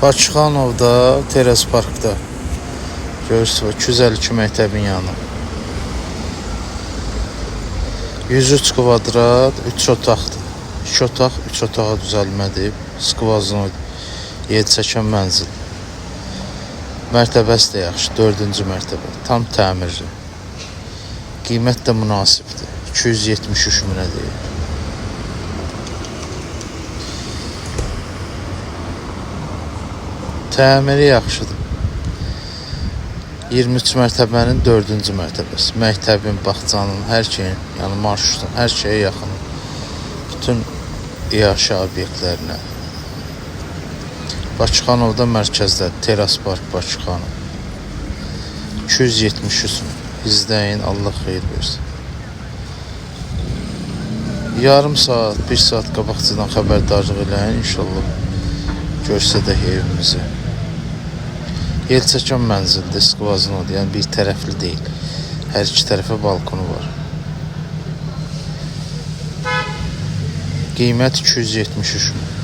Bakıxanovda, Teras Parkda. Görürsünüz, 252 məktəbin yanı. 103 kvadrat, 3 otaqdır. 2 otaq, 3 otağa düzəlmədir. Skvazno 7-çəkən mənzil. Mərtəbəsi də yaxşı, 4-cü mərtəbə. Tam təmirli. Qiymət də münasibdir. 273 minə deyil. Təmiri yaxşıdır. 23 mərtəbənin 4-cü mərtəbəsi. Məktəbin, bağçanın, hər şeyin, yəni marşrutun, hər şeyə yaxın. Bütün yaşa obyektlərinə. Bakıxanovda mərkəzdə, Teras Park, Bakıxanov. 273 min. İzləyin, Allah xeyir versin. Yarım saat, 1 saat qabaqçıdan xəbərdarlıq eləyin, inşallah görsədək evimizi. Yelçəkən mənzildir, skvaznodur, yəni bir tərəfli deyil. Hər iki tərəfə balkonu var. Qiymət 273 min.